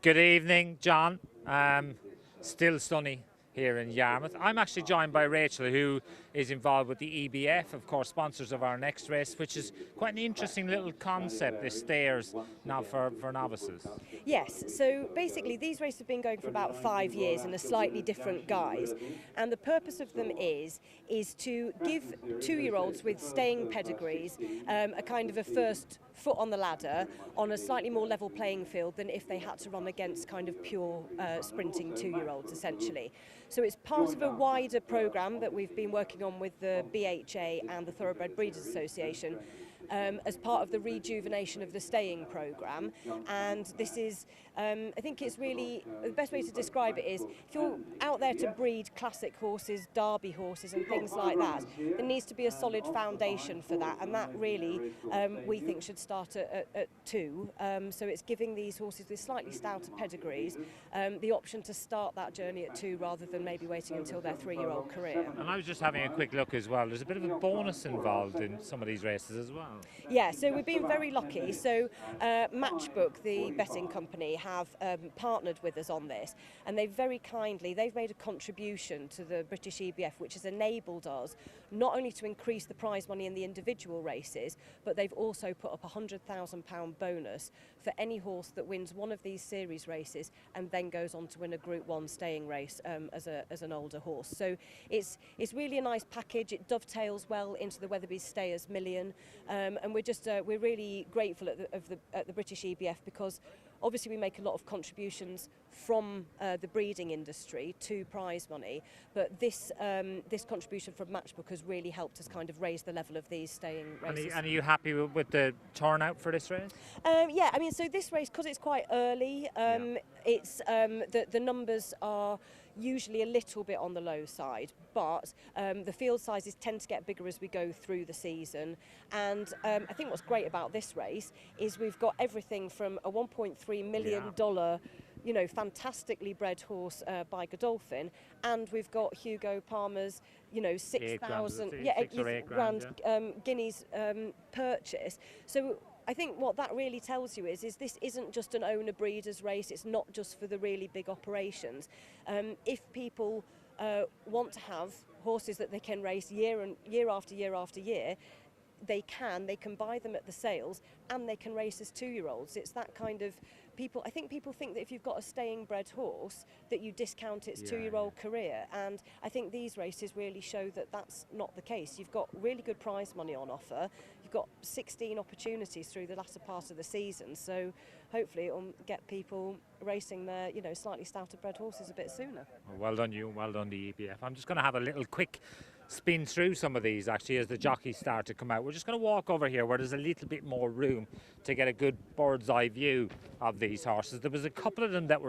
Good evening, John. Still sunny here in Yarmouth. I'm actually joined by Rachael, who is involved with the EBF, of course, sponsors of our next race, which is quite an interesting little concept, this stairs now for novices. Yes, so basically these races have been going for about 5 years in a slightly different guise, and the purpose of them is to give 2-year-olds with staying pedigrees a kind of a first foot on the ladder on a slightly more level playing field than if they had to run against kind of pure sprinting 2-year-olds essentially. So it's part of a wider programme that we've been working on with the BHA and the Thoroughbred Breeders Association as part of the rejuvenation of the staying programme, and this is I think it's really the best way to describe it is if you're out there to breed classic horses, derby horses and things like that, there needs to be a solid foundation for that, and that really we think should start at 2. So it's giving these horses with slightly stouter pedigrees the option to start that journey at 2 rather than maybe waiting until their 3-year-old career. And I was just having a quick look as well. There's a bit of a bonus involved in some of these races as well. Yeah, so we've been very lucky. So Matchbook, the betting company, have partnered with us on this, and they've made a contribution to the British EBF, which has enabled us not only to increase the prize money in the individual races, but they've also put up a £100,000 bonus for any horse that wins one of these series races and then goes on to win a Group 1 staying race as an older horse. So it's really a nice package. It dovetails well into the Weatherby's Stayers Million, and we're really grateful at the British EBF because obviously we make a lot of contributions from the breeding industry to prize money, but this contribution from Matchbook has really helped us kind of raise the level of these staying races. And are you happy with the turnout for this race? Yeah, I mean, so this race, because it's quite early, it's the numbers are usually a little bit on the low side, but the field sizes tend to get bigger as we go through the season, and I think what's great about this race is we've got everything from a $1.3 million fantastically bred horse by Godolphin, and we've got Hugo Palmer's 6,000 grand guineas purchase. So I think what that really tells you is this isn't just an owner breeders race. It's not just for the really big operations. If people want to have horses that they can race year after year after year, they can buy them at the sales and they can race as 2-year-olds. It's that kind of I think people think that if you've got a staying bred horse that you discount its 2-year-old career, and I think these races really show that that's not the case. You've got really good prize money on offer. You've got 16 opportunities through the latter part of the season, so hopefully it'll get people racing their slightly stouter bred horses a bit sooner. Well done you, well done the EBF. I'm just going to have a little quick spin through some of these actually as the jockeys start to come out. We're just going to walk over here where there's a little bit more room to get a good bird's eye view of these horses. There was a couple of them that were